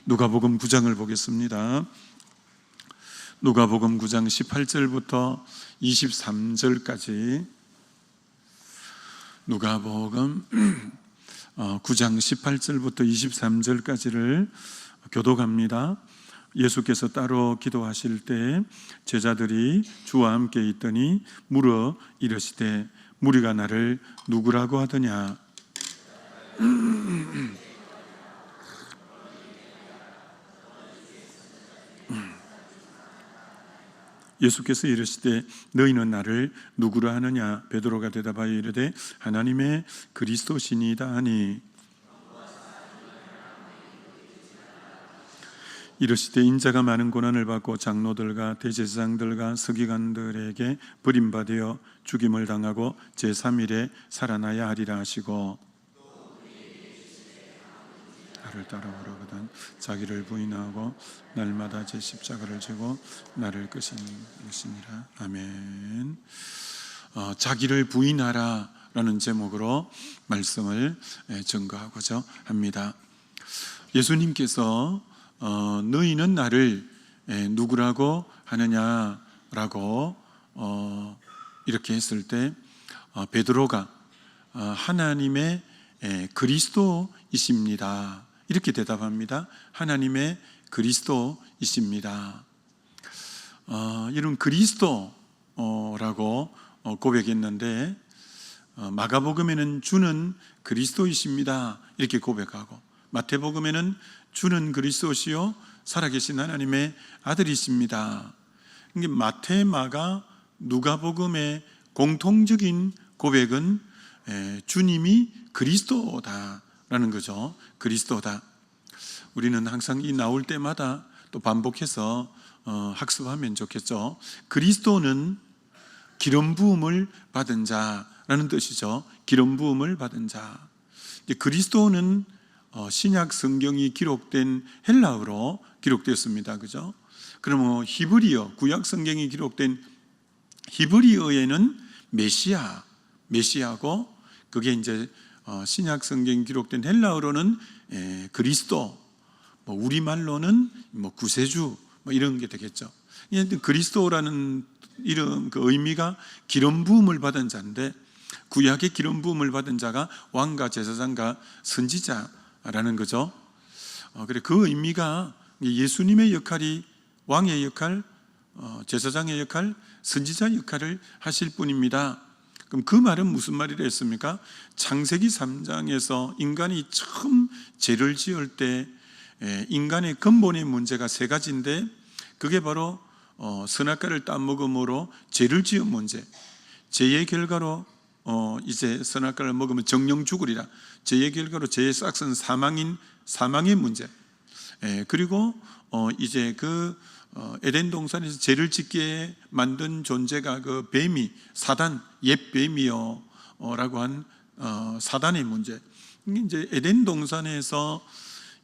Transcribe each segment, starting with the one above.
누가복음 9장을 보겠습니다. 누가복음 9장 18절부터 23절까지 누가복음 9장 18절부터 23절까지를 교독합니다. 예수께서 따로 기도하실 때 제자들이 주와 함께 있더니 물어 이르시되 무리가 나를 누구라고 하더냐. 예수께서 이르시되 너희는 나를 누구라 하느냐. 베드로가 대답하여 이르되 하나님의 그리스도시니이다 하니 이르시되 인자가 많은 고난을 받고 장로들과 대제사장들과 서기관들에게 버림받아 죽임을 당하고 제3일에 살아나야 하리라 하시고 나를 따라오려거든 자기를 부인하고 날마다 제 십자가를 지고 나를 끄시니라. 아멘. 자기를 부인하라 라는 제목으로 말씀을 증거하고자 합니다. 예수님께서 너희는 나를 누구라고 하느냐라고 이렇게 했을 때 베드로가 하나님의 그리스도이십니다 이렇게 대답합니다. 하나님의 그리스도이십니다. 이런 그리스도라고 고백했는데 마가복음에는 주는 그리스도이십니다 이렇게 고백하고 마태복음에는 주는 그리스도시요 살아계신 하나님의 아들이십니다. 마태, 마가, 누가복음의 공통적인 고백은 주님이 그리스도다라는 거죠. 그리스도다. 우리는 항상 이 나올 때마다 또 반복해서 학습하면 좋겠죠. 그리스도는 기름 부음을 받은 자라는 뜻이죠. 기름 부음을 받은 자. 그리스도는 신약 성경이 기록된 헬라어로 기록되었습니다. 그죠? 그러면 히브리어, 구약 성경이 기록된 히브리어에는 메시아고 그게 이제 신약 성경이 기록된 헬라어로는 그리스도, 우리말로는 구세주 이런 게 되겠죠. 그리스도라는 이름 그 의미가 기름 부음을 받은 자인데 구약의 기름 부음을 받은 자가 왕과 제사장과 선지자라는 거죠. 그래 그 의미가 예수님의 역할이 왕의 역할, 제사장의 역할, 선지자 역할을 하실 분입니다. 그럼 그 말은 무슨 말이라 했습니까? 창세기 3장에서 인간이 처음 죄를 지을 때 인간의 근본의 문제가 세 가지인데 그게 바로 선악과를 따먹음으로 죄를 지은 문제, 죄의 결과로 이제 선악과를 먹으면 정령 죽으리라, 죄의 결과로 죄의 싹은 사망의 문제, 그리고 이제 그 에덴 동산에서 죄를 짓게 만든 존재가 그 뱀이 사단, 옛 뱀이요라고 한 사단의 문제. 이제 에덴 동산에서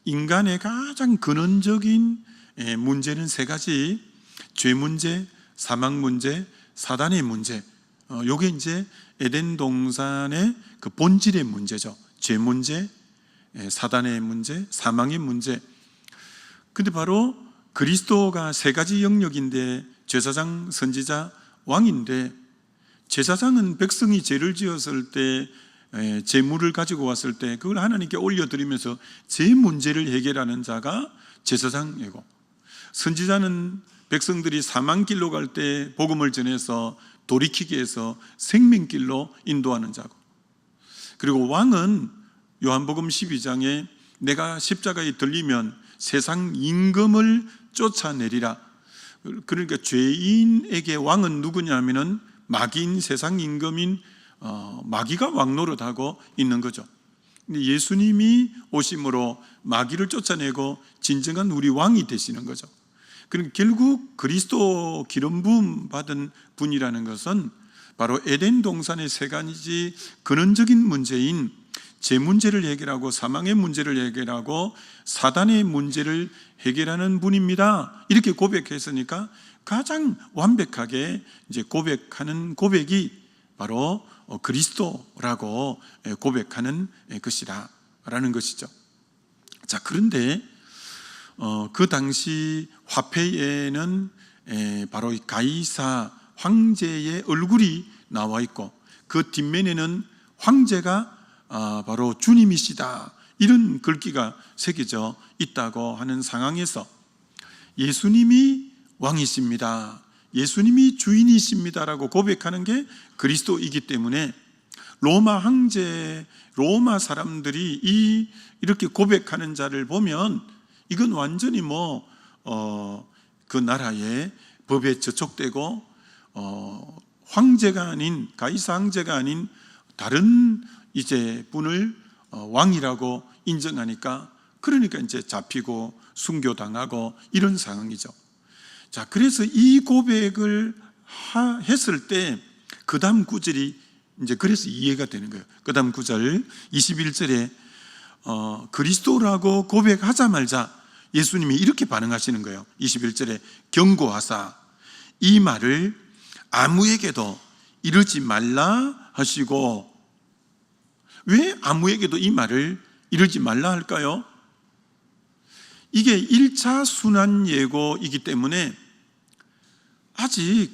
인간의 가장 근원적인 문제는 세 가지: 죄 문제, 사망 문제, 사단의 문제. 요게 이제 에덴 동산의 그 본질의 문제죠. 죄 문제, 사단의 문제, 사망의 문제. 근데 바로 그리스도가 세 가지 영역인데 제사장, 선지자, 왕인데 제사장은 백성이 죄를 지었을 때 제물을 가지고 왔을 때 그걸 하나님께 올려드리면서 제 문제를 해결하는 자가 제사장이고, 선지자는 백성들이 사망길로 갈 때 복음을 전해서 돌이키게 해서 생명길로 인도하는 자고, 그리고 왕은 요한복음 12장에 내가 십자가에 들리면 세상 임금을 쫓아내리라. 그러니까 죄인에게 왕은 누구냐 하면은 마귀인 세상 임금인 마귀가 왕노릇하고 있는 거죠. 근데 예수님이 오심으로 마귀를 쫓아내고 진정한 우리 왕이 되시는 거죠. 그러니까 결국 그리스도 기름 부음 받은 분이라는 것은 바로 에덴 동산의 세 가지 근원적인 문제인 죄 문제를 해결하고 사망의 문제를 해결하고 사단의 문제를 해결하는 분입니다. 이렇게 고백했으니까 가장 완벽하게 이제 고백하는 고백이 바로 그리스도라고 고백하는 것이라는 것이죠. 자, 그런데 그 당시 화폐에는 바로 이 가이사 황제의 얼굴이 나와 있고 그 뒷면에는 황제가 바로 주님이시다 이런 글귀가 새겨져 있다고 하는 상황에서 예수님이 왕이십니다, 예수님이 주인이십니다라고 고백하는 게 그리스도이기 때문에 로마 황제, 로마 사람들이 이렇게 고백하는 자를 보면 이건 완전히 그 나라의 법에 저촉되고 황제가 아닌, 가이사 황제가 아닌 다른 이제 분을 왕이라고 인정하니까, 그러니까 이제 잡히고 순교당하고 이런 상황이죠. 자, 그래서 이 고백을 했을 때 그 다음 구절이 이제 그래서 이해가 되는 거예요. 그 다음 구절 21절에 그리스도라고 고백하자마자 예수님이 이렇게 반응하시는 거예요. 21절에 경고하사 이 말을 아무에게도 이르지 말라 하시고, 왜 아무에게도 이 말을 이르지 말라 할까요? 이게 1차 순환 예고이기 때문에 아직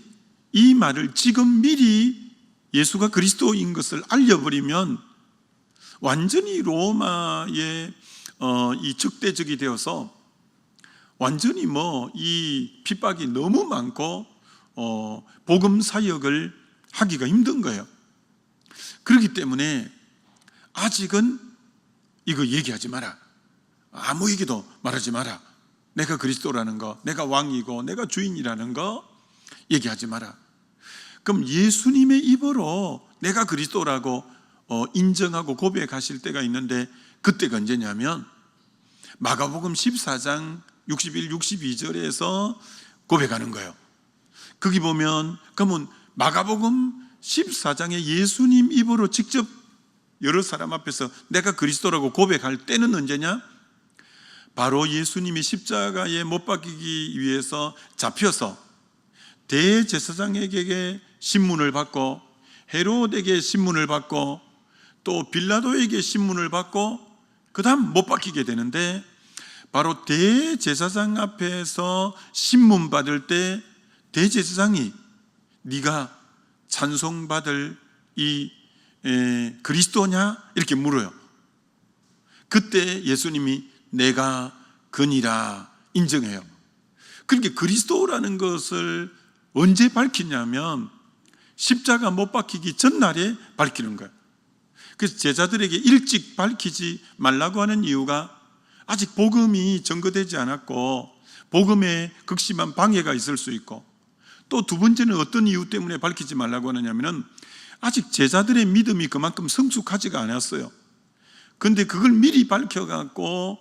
이 말을 지금 미리 예수가 그리스도인 것을 알려버리면 완전히 로마의 이 적대적이 되어서 완전히 이 핍박이 너무 많고 복음 사역을 하기가 힘든 거예요. 그렇기 때문에 아직은 이거 얘기하지 마라, 아무에게도 말하지 마라, 내가 그리스도라는 거, 내가 왕이고 내가 주인이라는 거 얘기하지 마라. 그럼 예수님의 입으로 내가 그리스도라고 인정하고 고백하실 때가 있는데, 그때가 언제냐면 마가복음 14장 61, 62절에서 고백하는 거예요. 거기 보면, 그러면 마가복음 14장에 예수님 입으로 직접 여러 사람 앞에서 내가 그리스도라고 고백할 때는 언제냐? 바로 예수님이 십자가에 못 박히기 위해서 잡혀서 대제사장에게 신문을 받고, 헤롯에게 신문을 받고, 또 빌라도에게 신문을 받고, 그 다음 못 박히게 되는데, 바로 대제사장 앞에서 신문 받을 때 대제사장이 네가 찬송받을 이 그리스도냐? 이렇게 물어요. 그때 예수님이 내가 그니라 인정해요. 그러니까 그리스도라는 것을 언제 밝히냐면 십자가 못 박히기 전날에 밝히는 거예요. 그래서 제자들에게 일찍 밝히지 말라고 하는 이유가 아직 복음이 증거되지 않았고 복음에 극심한 방해가 있을 수 있고, 또 두 번째는 어떤 이유 때문에 밝히지 말라고 하느냐면 아직 제자들의 믿음이 그만큼 성숙하지가 않았어요. 그런데 그걸 미리 밝혀갖고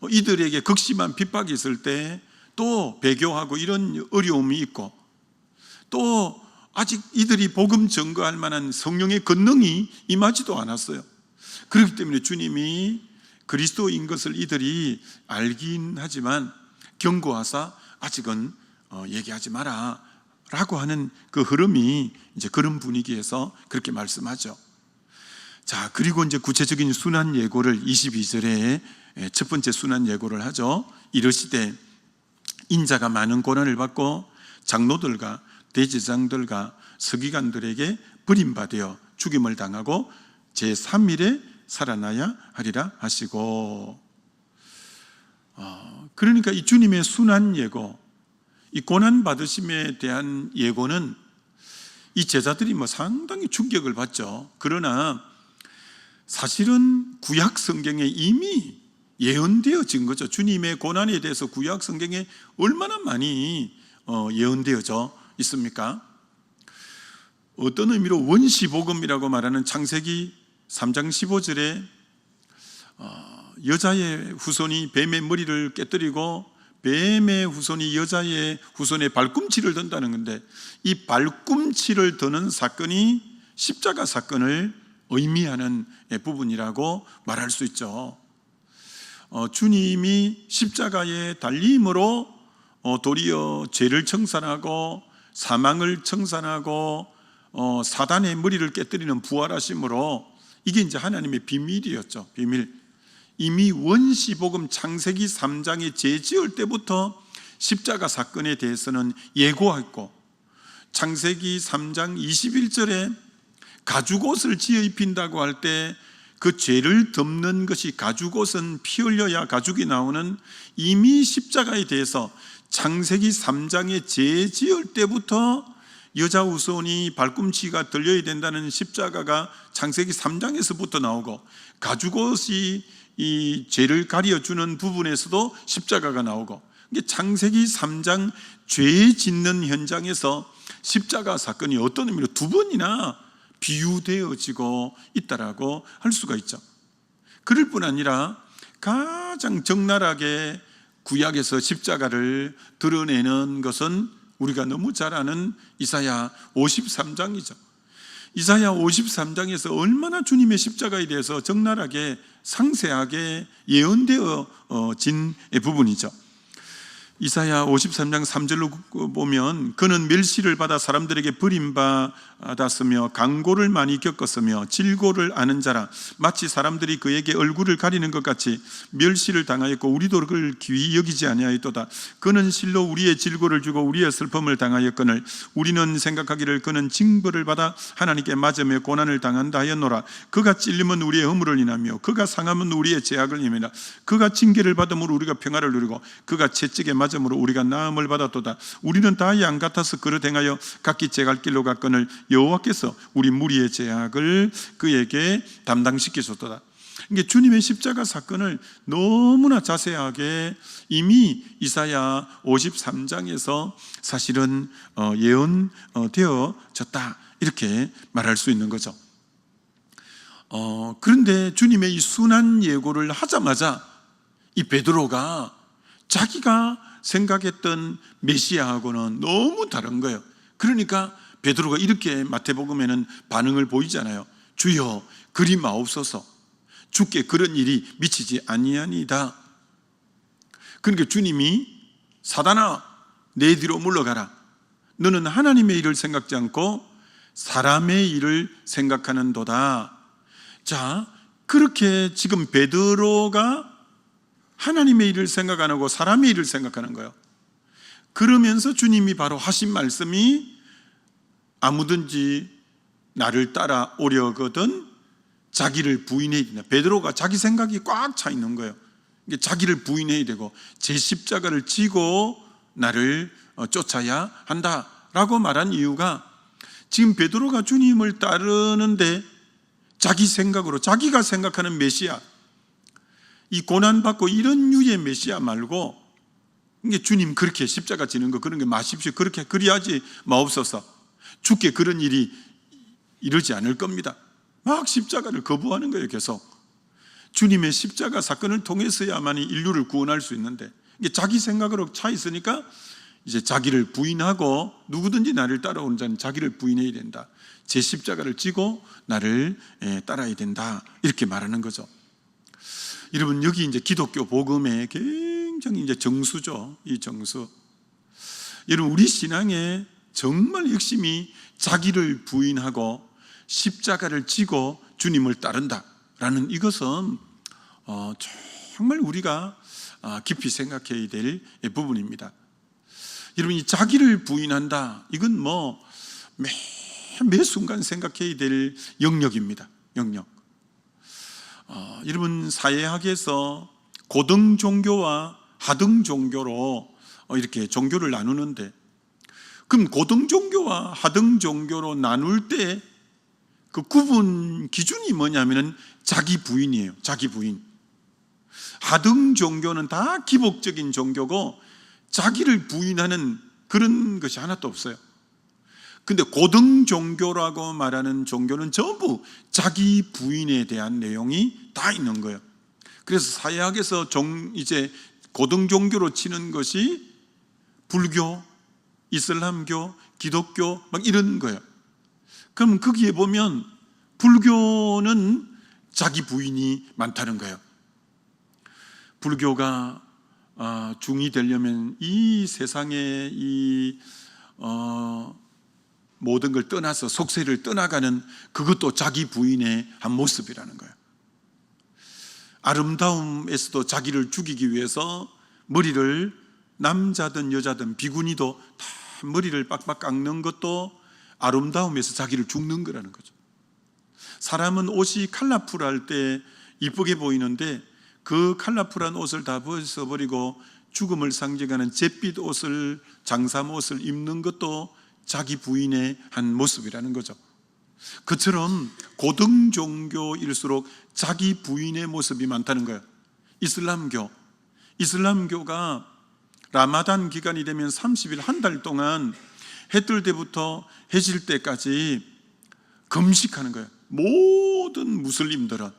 이들에게 극심한 핍박이 있을 때 또 배교하고 이런 어려움이 있고, 또 아직 이들이 복음 증거할 만한 성령의 권능이 임하지도 않았어요. 그렇기 때문에 주님이 그리스도인 것을 이들이 알긴 하지만 경고하사 아직은 얘기하지 마라 라고 하는 그 흐름이 이제 그런 분위기에서 그렇게 말씀하죠. 자, 그리고 이제 구체적인 순환 예고를 22절에 첫 번째 순환 예고를 하죠. 이르시되 인자가 많은 고난을 받고 장로들과 대제사장들과 서기관들에게 버림받아 죽임을 당하고 제3일에 살아나야 하리라 하시고, 그러니까 이 주님의 순환 예고, 이 고난 받으심에 대한 예고는 이 제자들이 상당히 충격을 받죠. 그러나 사실은 구약 성경에 이미 예언되어진 거죠. 주님의 고난에 대해서 구약 성경에 얼마나 많이 예언되어져 있습니까? 어떤 의미로 원시복음이라고 말하는 창세기 3장 15절에 여자의 후손이 뱀의 머리를 깨뜨리고 뱀의 후손이 여자의 후손의 발꿈치를 든다는 건데, 이 발꿈치를 드는 사건이 십자가 사건을 의미하는 부분이라고 말할 수 있죠. 주님이 십자가에 달림으로 도리어 죄를 청산하고 사망을 청산하고 사단의 머리를 깨뜨리는 부활하심으로, 이게 이제 하나님의 비밀이었죠. 비밀. 이미 원시복음 창세기 3장에 죄 지을 때부터 십자가 사건에 대해서는 예고했고, 창세기 3장 21절에 가죽옷을 지어 입힌다고 할 때 그 죄를 덮는 것이 가죽옷은 피 흘려야 가죽이 나오는, 이미 십자가에 대해서 창세기 3장에 죄 지을 때부터 여자 우선이 발꿈치가 들려야 된다는 십자가가 창세기 3장에서부터 나오고, 가죽옷이 이 죄를 가려주는 부분에서도 십자가가 나오고, 이게 창세기 3장 죄 짓는 현장에서 십자가 사건이 어떤 의미로 두 번이나 비유되어지고 있다라고 할 수가 있죠. 그럴 뿐 아니라 가장 적나라하게 구약에서 십자가를 드러내는 것은 우리가 너무 잘 아는 이사야 53장이죠. 이사야 53장에서 얼마나 주님의 십자가에 대해서 적나라하게 상세하게 예언되어진 부분이죠. 이사야 53장 3절로 보면, 그는 멸시를 받아 사람들에게 버림받았으며 강고를 많이 겪었으며 질고를 아는 자라, 마치 사람들이 그에게 얼굴을 가리는 것 같이 멸시를 당하였고 우리도 그를 귀히 여기지 아니하였도다. 그는 실로 우리의 질고를 주고 우리의 슬픔을 당하였거늘 우리는 생각하기를 그는 징벌을 받아 하나님께 맞으며 고난을 당한다 하였노라. 그가 찔림은 우리의 허물을 인하며 그가 상함은 우리의 죄악을 인하며 그가 징계를 받음으로 우리가 평화를 누리고 그가 채찍에 맞음으로 우리가 나음을 받았도다. 우리는 다 양 같아서 그릇 행하여 각기 제갈 길로 갔거늘 여호와께서 우리 무리의 죄악을 그에게 담당시키셨도다. 이게 주님의 십자가 사건을 너무나 자세하게 이미 이사야 53장에서 사실은 예언되어졌다, 이렇게 말할 수 있는 거죠. 그런데 주님의 이 순한 예고를 하자마자 이 베드로가 자기가 생각했던 메시아하고는 너무 다른 거예요. 그러니까 베드로가 이렇게 마태복음에는 반응을 보이잖아요. 주여 그리 마옵소서, 주께 그런 일이 미치지 아니하니이다. 그러니까 주님이 사단아 내 뒤로 물러가라, 너는 하나님의 일을 생각지 않고 사람의 일을 생각하는도다. 자, 그렇게 지금 베드로가 하나님의 일을 생각 안 하고 사람의 일을 생각하는 거예요. 그러면서 주님이 바로 하신 말씀이 아무든지 나를 따라오려거든 자기를 부인해야 된다. 베드로가 자기 생각이 꽉 차 있는 거예요. 자기를 부인해야 되고 제 십자가를 지고 나를 쫓아야 한다라고 말한 이유가, 지금 베드로가 주님을 따르는데 자기 생각으로 자기가 생각하는 메시아, 이 고난받고 이런 유의 메시아 말고, 이게 주님 그렇게 십자가 지는 거 그런 게 마십시오, 그렇게 그리하지 마옵소서, 주께 그런 일이 이러지 않을 겁니다. 막 십자가를 거부하는 거예요. 계속 주님의 십자가 사건을 통해서야만이 인류를 구원할 수 있는데, 이게 자기 생각으로 차 있으니까 이제 자기를 부인하고 누구든지 나를 따라오는 자는 자기를 부인해야 된다, 제 십자가를 지고 나를 따라야 된다, 이렇게 말하는 거죠. 여러분, 여기 이제 기독교 복음의 굉장히 이제 정수죠. 이 정수. 여러분, 우리 신앙에 정말 핵심이 자기를 부인하고 십자가를 지고 주님을 따른다라는 이것은 정말 우리가 깊이 생각해야 될 부분입니다. 여러분, 이 자기를 부인한다, 이건 뭐 매 순간 생각해야 될 영역입니다. 영역. 여러분, 사회학에서 고등 종교와 하등 종교로 이렇게 종교를 나누는데, 그럼 고등 종교와 하등 종교로 나눌 때 그 구분 기준이 뭐냐면은 자기 부인이에요. 자기 부인. 하등 종교는 다 기복적인 종교고 자기를 부인하는 그런 것이 하나도 없어요. 근데 고등 종교라고 말하는 종교는 전부 자기 부인에 대한 내용이 다 있는 거예요. 그래서 사회학에서 이제 고등 종교로 치는 것이 불교, 이슬람교, 기독교 막 이런 거예요. 그럼 거기에 보면 불교는 자기 부인이 많다는 거예요. 불교가 중이 되려면 이 세상에 모든 걸 떠나서 속세를 떠나가는 그것도 자기 부인의 한 모습이라는 거예요. 아름다움에서도 자기를 죽이기 위해서 머리를 남자든 여자든 비구니도 다 머리를 빡빡 깎는 것도 아름다움에서 자기를 죽는 거라는 거죠. 사람은 옷이 컬러풀할 때 이쁘게 보이는데 그 컬러풀한 옷을 다 벗어버리고 죽음을 상징하는 잿빛 옷을, 장삼 옷을 입는 것도 자기 부인의 한 모습이라는 거죠. 그처럼 고등 종교일수록 자기 부인의 모습이 많다는 거예요. 이슬람교가 라마단 기간이 되면 30일 한 달 동안 해 뜰 때부터 해질 때까지 금식하는 거예요. 모든 무슬림들은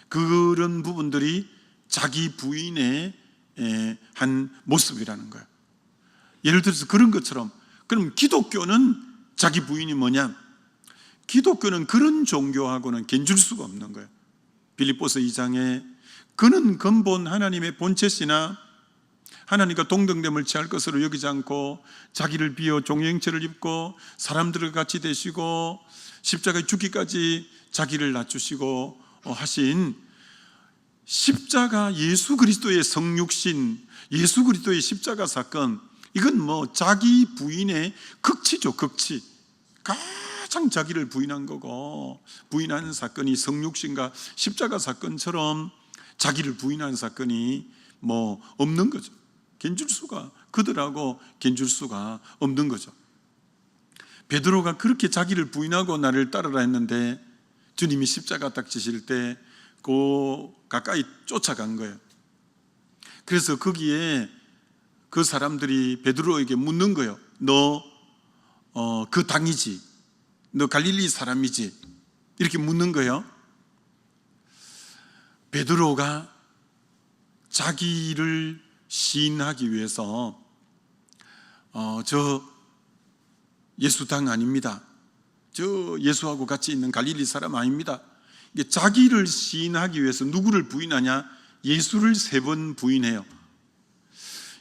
그런 부분들이 자기 부인의 한 모습이라는 거예요. 예를 들어서 그런 것처럼, 그럼 기독교는 자기 부인이 뭐냐? 기독교는 그런 종교하고는 견줄 수가 없는 거예요. 빌립보서 2장에 그는 근본 하나님의 본체시나 하나님과 동등됨을 취할 것으로 여기지 않고 자기를 비어 종의 형체를 입고 사람들과 같이 되시고 십자가에 죽기까지 자기를 낮추시고 하신 십자가, 예수 그리스도의 성육신, 예수 그리스도의 십자가 사건, 이건 뭐 자기 부인의 극치죠. 극치. 가장 자기를 부인한 거고, 부인하는 사건이 성육신과 십자가 사건처럼 자기를 부인한 사건이 뭐 없는 거죠. 그들하고 견줄 수가 없는 거죠. 베드로가 그렇게 자기를 부인하고 나를 따르라 했는데 주님이 십자가 딱 지실 때 그 가까이 쫓아간 거예요. 그래서 거기에 그 사람들이 베드로에게 묻는 거예요. 너 그 당이지? 너 갈릴리 사람이지? 이렇게 묻는 거예요. 베드로가 자기를 시인하기 위해서 저 예수 당 아닙니다. 저 예수하고 같이 있는 갈릴리 사람 아닙니다. 자기를 시인하기 위해서 누구를 부인하냐? 예수를 3번 부인해요.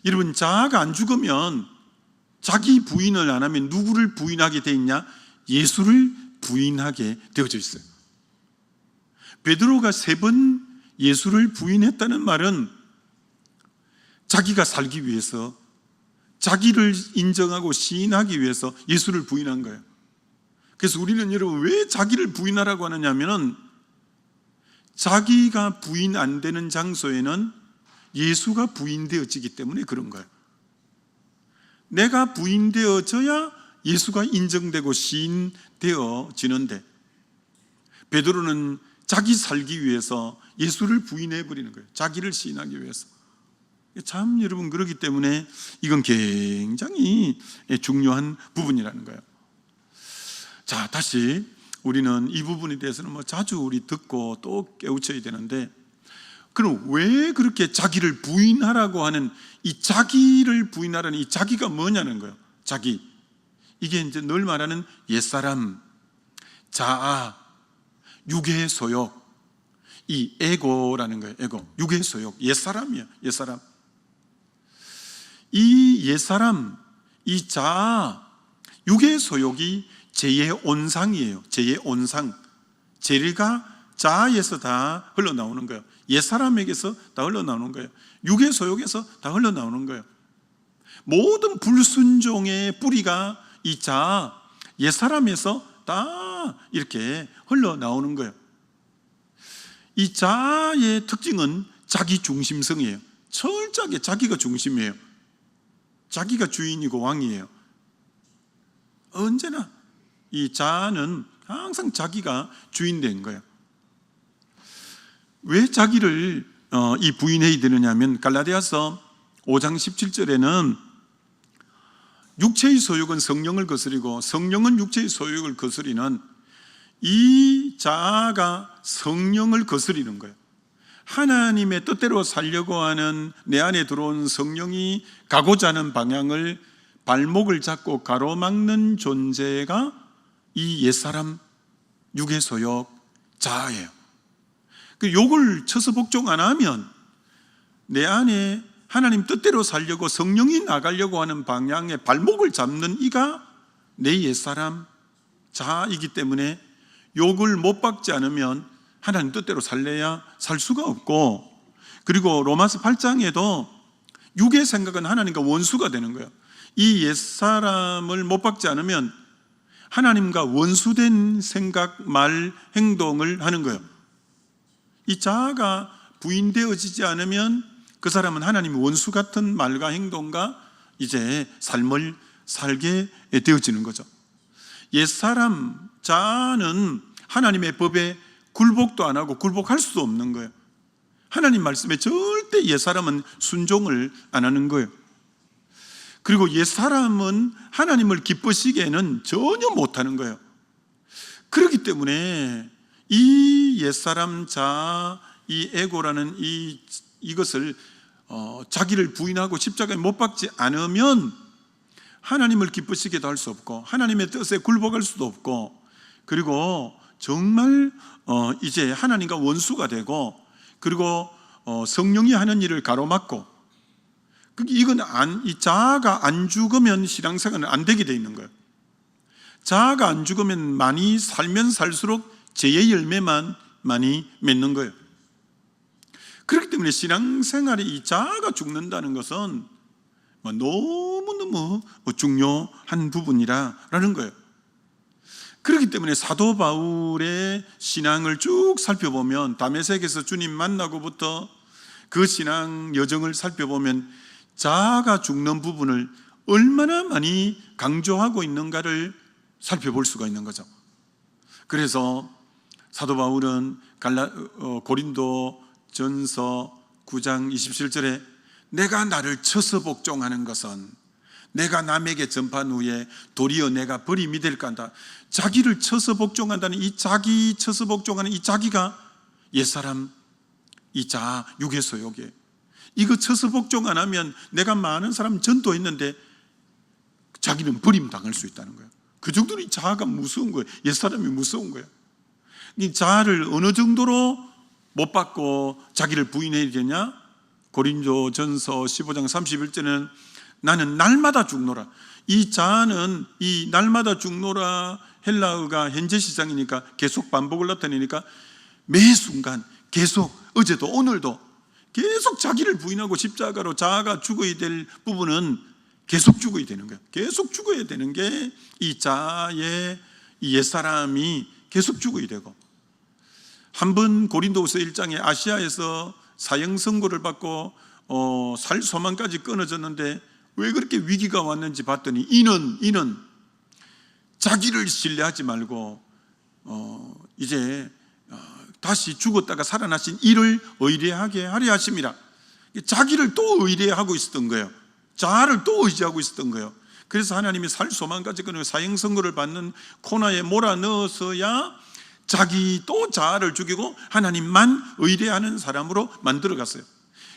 여러분, 자아가 안 죽으면 자기 부인을 안 하면 누구를 부인하게 돼 있냐? 예수를 부인하게 되어져 있어요. 베드로가 3번 예수를 부인했다는 말은 자기가 살기 위해서, 자기를 인정하고 시인하기 위해서 예수를 부인한 거예요. 그래서 우리는 여러분 왜 자기를 부인하라고 하느냐면, 자기가 부인 안 되는 장소에는 예수가 부인되어지기 때문에 그런 거예요. 내가 부인되어져야 예수가 인정되고 시인되어지는데, 베드로는 자기 살기 위해서 예수를 부인해버리는 거예요. 자기를 시인하기 위해서. 참 여러분, 그렇기 때문에 이건 굉장히 중요한 부분이라는 거예요. 자, 다시 우리는 이 부분에 대해서는 뭐 자주 우리 듣고 또 깨우쳐야 되는데, 그럼 왜 그렇게 자기를 부인하라고 하는, 이 자기를 부인하라는 이 자기가 뭐냐는 거예요. 자기, 이게 이제 늘 말하는 옛사람, 자아, 육의 소욕, 이 에고라는 거예요. 에고, 육의 소욕, 옛사람이에요. 옛사람. 이 옛사람, 이 자아, 육의 소욕이 죄의 온상이에요. 죄의 온상. 죄가 자아에서 다 흘러나오는 거예요. 옛사람에게서 다 흘러나오는 거예요. 육의 소욕에서 다 흘러나오는 거예요. 모든 불순종의 뿌리가 이 자아, 옛사람에서 다 이렇게 흘러나오는 거예요. 이 자아의 특징은 자기 중심성이에요. 철저하게 자기가 중심이에요. 자기가 주인이고 왕이에요. 언제나 이 자아는 항상 자기가 주인 된 거예요. 왜 자기를 이 부인해야 되느냐 하면, 갈라디아서 5장 17절에는 육체의 소욕은 성령을 거스리고 성령은 육체의 소욕을 거스리는, 이 자아가 성령을 거스리는 거예요. 하나님의 뜻대로 살려고 하는 내 안에 들어온 성령이 가고자 하는 방향을 발목을 잡고 가로막는 존재가 이 옛사람, 육의 소욕, 자아예요. 그 욕을 쳐서 복종 안 하면 내 안에 하나님 뜻대로 살려고 성령이 나가려고 하는 방향에 발목을 잡는 이가 내 옛사람, 자아이기 때문에 욕을 못 받지 않으면 하나님 뜻대로 살래야 살 수가 없고, 그리고 로마서 8장에도 육의 생각은 하나님과 원수가 되는 거예요. 이 옛사람을 못 박지 않으면 하나님과 원수된 생각, 말, 행동을 하는 거예요. 이 자아가 부인되어지지 않으면 그 사람은 하나님의 원수 같은 말과 행동과 이제 삶을 살게 되어지는 거죠. 옛사람 자아는 하나님의 법에 굴복도 안 하고 굴복할 수도 없는 거예요. 하나님 말씀에 절대 옛사람은 순종을 안 하는 거예요. 그리고 옛사람은 하나님을 기쁘시게는 전혀 못하는 거예요. 그렇기 때문에 이 옛사람 자아, 이 에고라는 이것을 자기를 부인하고 십자가에 못 박지 않으면 하나님을 기쁘시게도 할 수 없고 하나님의 뜻에 굴복할 수도 없고, 그리고 정말 이제 하나님과 원수가 되고, 그리고 성령이 하는 일을 가로막고, 이건 이 자아가 안 죽으면 신앙생활은 안 되게 돼 있는 거예요. 자아가 안 죽으면 많이 살면 살수록 죄의 열매만 많이 맺는 거예요. 그렇기 때문에 신앙생활에 이 자아가 죽는다는 것은 너무너무 중요한 부분이라는 거예요. 그렇기 때문에 사도 바울의 신앙을 쭉 살펴보면, 다메섹에서 주님 만나고부터 그 신앙 여정을 살펴보면 자아가 죽는 부분을 얼마나 많이 강조하고 있는가를 살펴볼 수가 있는 거죠. 그래서 사도 바울은 고린도 전서 9장 27절에 내가 나를 쳐서 복종하는 것은 내가 남에게 전파한 후에 도리어 내가 버림이 될까 한다. 자기를 쳐서 복종한다는 이 자기 쳐서 복종하는 이 자기가 옛사람, 이 자아, 육의 소욕이에요. 이거 쳐서 복종 안 하면 내가 많은 사람 전도했는데 자기는 버림당할 수 있다는 거예요. 그 정도로 이 자아가 무서운 거예요. 옛사람이 무서운 거예요. 이 자아를 어느 정도로 못 받고 자기를 부인해야 되냐? 고린도 전서 15장 31절에는 나는 날마다 죽노라. 이 자아는 이 날마다 죽노라, 헬라어가 현재 시장이니까 계속 반복을 나타내니까 매 순간 계속, 어제도 오늘도 계속 자기를 부인하고 십자가로 자아가 죽어야 될 부분은 계속 죽어야 되는 거예요. 계속 죽어야 되는 게 이 자아의 이 옛사람이 계속 죽어야 되고, 한번 고린도후서 1장에 아시아에서 사형 선고를 받고 살 소망까지 끊어졌는데 왜 그렇게 위기가 왔는지 봤더니 이는 자기를 신뢰하지 말고 이제 다시 죽었다가 살아나신 이를 의뢰하게 하려 하심이라. 자기를 또 의뢰하고 있었던 거예요. 자아를 또 의지하고 있었던 거예요. 그래서 하나님이 살 소망까지 끊어 사형 선고를 받는 코너에 몰아넣어서야 자기 또 자아를 죽이고 하나님만 의뢰하는 사람으로 만들어갔어요.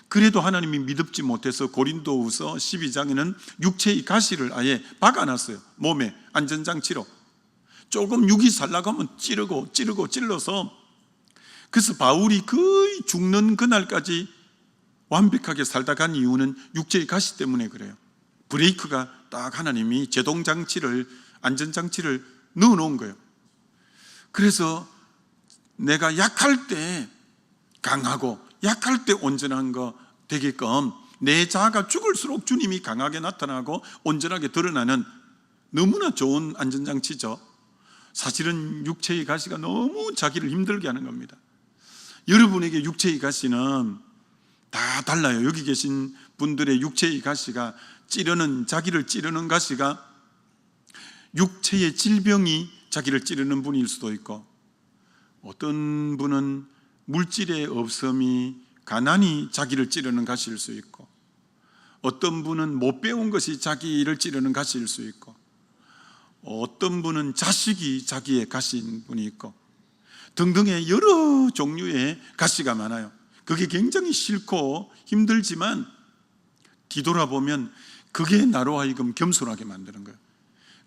그래도 하나님이 믿지 못해서 고린도후서 12장에는 육체의 가시를 아예 박아놨어요. 몸에 안전장치로. 조금 육이 살라고 하면 찔러서, 그래서 바울이 거의 죽는 그날까지 완벽하게 살다 간 이유는 육체의 가시 때문에 그래요. 브레이크가 딱 하나님이 제동장치를, 안전장치를 넣어놓은 거예요. 그래서 내가 약할 때 강하고 약할 때 온전한 거 되게끔 내 자아가 죽을수록 주님이 강하게 나타나고 온전하게 드러나는 너무나 좋은 안전장치죠. 사실은 육체의 가시가 너무 자기를 힘들게 하는 겁니다. 여러분에게 육체의 가시는 다 달라요. 여기 계신 분들의 육체의 가시가 자기를 찌르는 가시가 육체의 질병이 자기를 찌르는 분일 수도 있고, 어떤 분은 물질의 없음이, 가난이 자기를 찌르는 가시일 수 있고, 어떤 분은 못 배운 것이 자기를 찌르는 가시일 수 있고, 어떤 분은 자식이 자기의 가시인 분이 있고, 등등의 여러 종류의 가시가 많아요. 그게 굉장히 싫고 힘들지만 뒤돌아보면 그게 나로 하여금 겸손하게 만드는 거예요.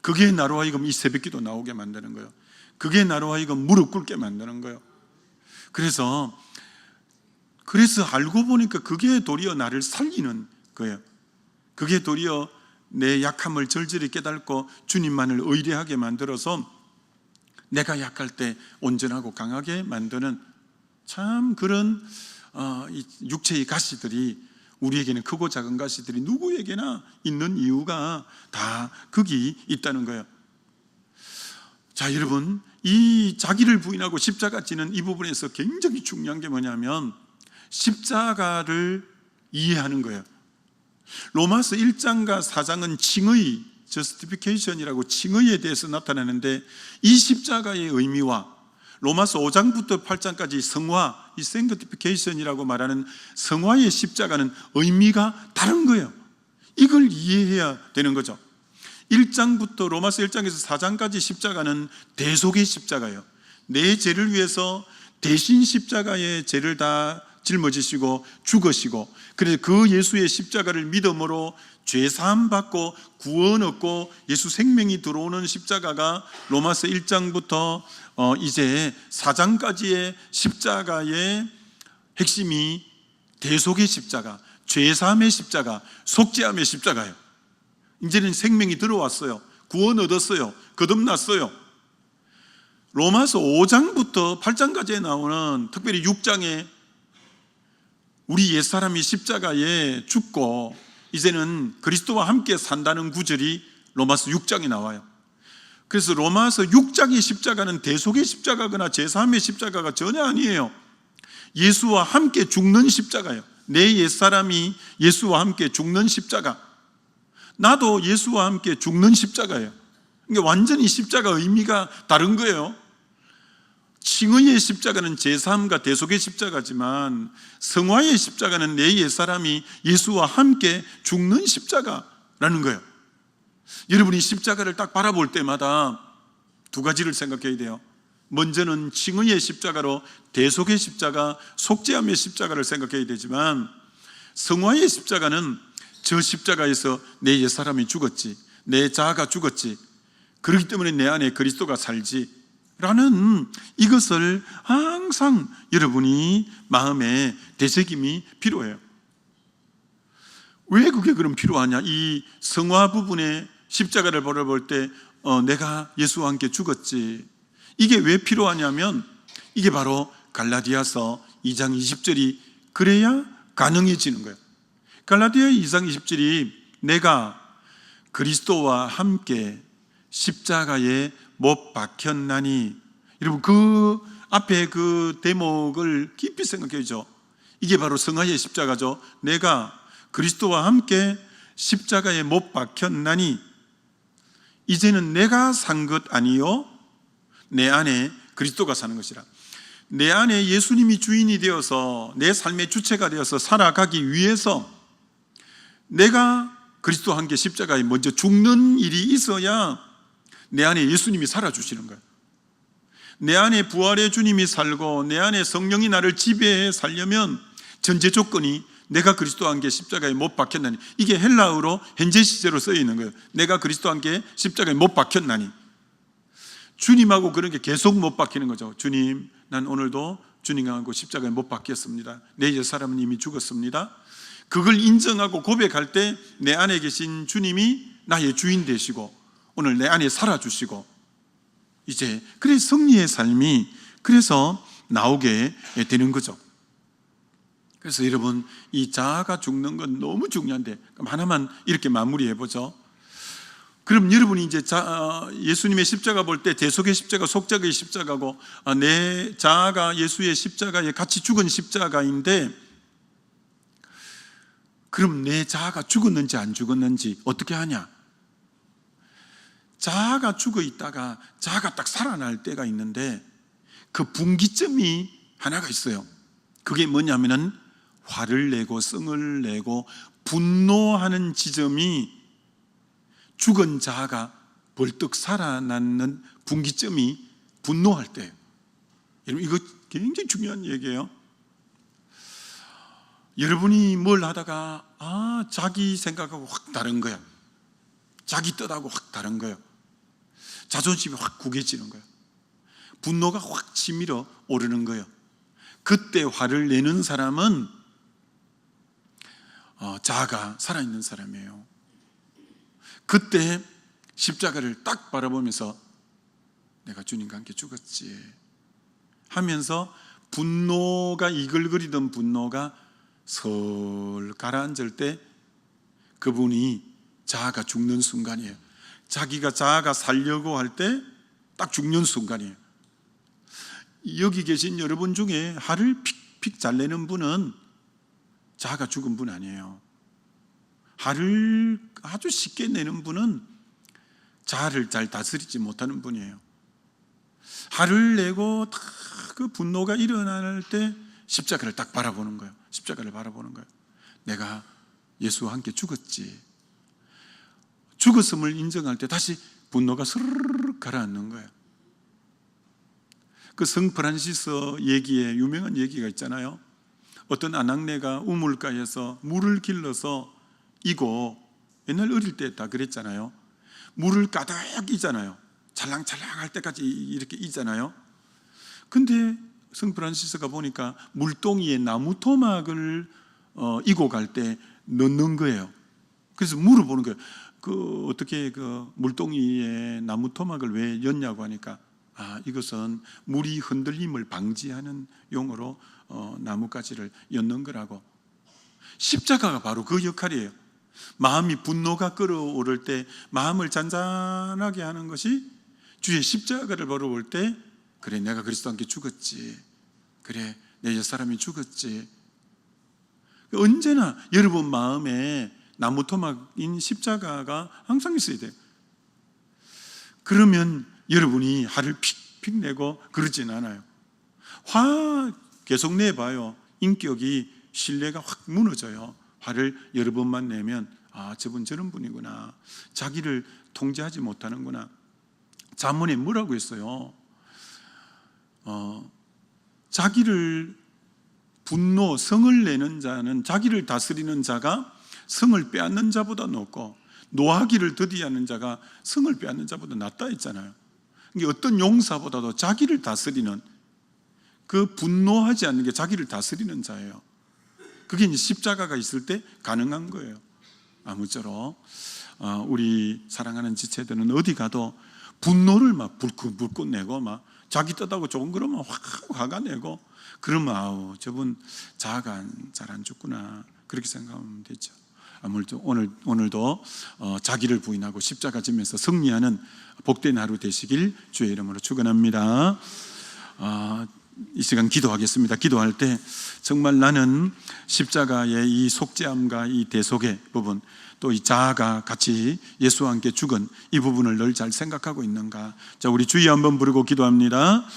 그게 나로 하여금 이 새벽기도 나오게 만드는 거예요. 그게 나로 하여금 무릎 꿇게 만드는 거예요. 그래서 알고 보니까 그게 도리어 나를 살리는 거예요. 그게 도리어 내 약함을 절절히 깨닫고 주님만을 의뢰하게 만들어서 내가 약할 때 온전하고 강하게 만드는 참 그런 이 육체의 가시들이, 우리에게는 크고 작은 가시들이 누구에게나 있는 이유가 다 거기 있다는 거예요. 자, 여러분, 이 자기를 부인하고 십자가 지는 이 부분에서 굉장히 중요한 게 뭐냐면 십자가를 이해하는 거예요. 로마서 1장과 4장은 칭의, justification이라고 칭의에 대해서 나타나는데, 이 십자가의 의미와 로마서 5장부터 8장까지 성화, 이 sanctification이라고 말하는 성화의 십자가는 의미가 다른 거예요. 이걸 이해해야 되는 거죠. 1장부터 로마서 1장에서 4장까지 십자가는 대속의 십자가예요. 내 죄를 위해서 대신 십자가의 죄를 다 짊어지시고 죽으시고, 그래서 그 예수의 십자가를 믿음으로 죄사함 받고 구원 얻고 예수 생명이 들어오는 십자가가 로마서 1장부터 이제 4장까지의 십자가의 핵심이 대속의 십자가, 죄사함의 십자가, 속죄함의 십자가예요. 이제는 생명이 들어왔어요. 구원 얻었어요. 거듭났어요. 로마서 5장부터 8장까지에 나오는, 특별히 6장에 우리 옛사람이 십자가에 죽고 이제는 그리스도와 함께 산다는 구절이 로마서 6장에 나와요. 그래서 로마서 6장의 십자가는 대속의 십자가거나 제사함의 십자가가 전혀 아니에요. 예수와 함께 죽는 십자가예요. 내 옛사람이 예수와 함께 죽는 십자가, 나도 예수와 함께 죽는 십자가예요. 그러니까 완전히 십자가 의미가 다른 거예요. 칭의의 십자가는 제사함과 대속의 십자가지만 성화의 십자가는 내 옛사람이 예수와 함께 죽는 십자가라는 거예요. 여러분이 십자가를 딱 바라볼 때마다 두 가지를 생각해야 돼요. 먼저는 칭의의 십자가로 대속의 십자가, 속죄함의 십자가를 생각해야 되지만, 성화의 십자가는 저 십자가에서 내 옛사람이 죽었지, 내 자아가 죽었지, 그렇기 때문에 내 안에 그리스도가 살지 라는, 이것을 항상 여러분이 마음에 되새김이 필요해요. 왜 그게 그럼 필요하냐? 이 성화 부분에 십자가를 바라볼 때 내가 예수와 함께 죽었지, 이게 왜 필요하냐면, 이게 바로 갈라디아서 2장 20절이 그래야 가능해지는 거예요. 갈라디아 2장 20절이 내가 그리스도와 함께 십자가에 못 박혔나니, 여러분 그 앞에 그 대목을 깊이 생각해야죠. 이게 바로 성화의 십자가죠. 내가 그리스도와 함께 십자가에 못 박혔나니 이제는 내가 산 것 아니요 내 안에 그리스도가 사는 것이라. 내 안에 예수님이 주인이 되어서 내 삶의 주체가 되어서 살아가기 위해서 내가 그리스도와 함께 십자가에 먼저 죽는 일이 있어야 내 안에 예수님이 살아주시는 거예요. 내 안에 부활의 주님이 살고 내 안에 성령이 나를 지배해 살려면 전제 조건이 내가 그리스도와 함께 십자가에 못 박혔나니, 이게 헬라어로 현재 시제로 쓰여 있는 거예요. 내가 그리스도와 함께 십자가에 못 박혔나니. 주님하고 그런 게 계속 못 박히는 거죠. 주님, 난 오늘도 주님하고 십자가에 못 박혔습니다. 내 옛사람은 이미 죽었습니다. 그걸 인정하고 고백할 때 내 안에 계신 주님이 나의 주인 되시고 오늘 내 안에 살아주시고, 이제 그래서 승리의 삶이 그래서 나오게 되는 거죠. 그래서 여러분, 이 자아가 죽는 건 너무 중요한데 그럼 하나만 이렇게 마무리해 보죠. 그럼 여러분이 이제 예수님의 십자가 볼 때 대속의 십자가, 속죄의 십자가고 내 자아가 예수의 십자가에 같이 죽은 십자가인데, 그럼 내 자아가 죽었는지 안 죽었는지 어떻게 하냐? 자아가 죽어 있다가 자아가 딱 살아날 때가 있는데, 그 분기점이 하나가 있어요. 그게 뭐냐면은 화를 내고 성을 내고 분노하는 지점이 죽은 자아가 벌떡 살아나는 분기점이 분노할 때예요. 여러분, 이거 굉장히 중요한 얘기예요. 여러분이 뭘 하다가 자기 생각하고 확 다른 거야. 자기 뜻하고 확 다른 거예요. 자존심이 확 구겨지는 거예요. 분노가 확 치밀어 오르는 거예요. 그때 화를 내는 사람은 자아가 살아있는 사람이에요. 그때 십자가를 딱 바라보면서 내가 주님과 함께 죽었지 하면서 분노가 이글거리던 분노가 슬 가라앉을 때 그분이 자아가 죽는 순간이에요. 자기가 자아가 살려고 할 때 딱 죽는 순간이에요. 여기 계신 여러분 중에 화를 픽픽 잘 내는 분은 자아가 죽은 분 아니에요. 화를 아주 쉽게 내는 분은 자아를 잘 다스리지 못하는 분이에요. 화를 내고 딱 그 분노가 일어날 때 십자가를 딱 바라보는 거예요. 십자가를 바라보는 거예요. 내가 예수와 함께 죽었지. 죽었음을 인정할 때 다시 분노가 스르르 가라앉는 거예요. 그 성 프란시스 얘기에 유명한 얘기가 있잖아요. 어떤 아낙네가 우물가에서 물을 길러서 이고, 옛날 어릴 때 다 그랬잖아요. 물을 가득 이잖아요. 찰랑찰랑 할 때까지 이렇게 이잖아요. 근데 성 프란시스가 보니까 물동이에 나무 토막을 이고 갈 때 넣는 거예요. 그래서 물어보는 거예요. 어떻게 물동이에 나무 토막을 왜 넣냐고 하니까, 이것은 물이 흔들림을 방지하는 용어로 나뭇가지를 엮는 거라고. 십자가가 바로 그 역할이에요. 마음이 분노가 끓어오를 때 마음을 잔잔하게 하는 것이 주의 십자가를 바라볼 때, 그래 내가 그리스도와 함께 죽었지, 그래 내 옛사람이 죽었지. 언제나 여러분 마음에 나무 토막인 십자가가 항상 있어야 돼요. 그러면 여러분이 화를 픽픽 내고 그러진 않아요. 화 계속 내봐요. 인격이, 신뢰가 확 무너져요. 화를 여러 번만 내면 저분 저런 분이구나, 자기를 통제하지 못하는구나. 잠언에 뭐라고 했어요? 자기를 분노, 성을 내는 자는, 자기를 다스리는 자가 성을 빼앗는 자보다 높고, 노하기를 더디하는 자가 성을 빼앗는 자보다 낫다 했잖아요. 이게 어떤 용사보다도 자기를 다스리는, 그 분노하지 않는 게 자기를 다스리는 자예요. 그게 이제 십자가가 있을 때 가능한 거예요. 아무쪼록 우리 사랑하는 지체들은 어디 가도 분노를 막 불끈불끈 내고 막 자기 뜻하고 조금 그러면 확 화가 내고 그러면 저분 자아가 잘 안 죽구나, 그렇게 생각하면 되죠. 아무래도 오늘도 자기를 부인하고 십자가 지면서 승리하는 복된 하루 되시길 주의 이름으로 축원합니다. 이 시간 기도하겠습니다. 기도할 때 정말 나는 십자가의 이 속죄함과 이 대속의 부분, 또 이 자아가 같이 예수와 함께 죽은 이 부분을 늘 잘 생각하고 있는가. 자, 우리 주여 한번 부르고 기도합니다.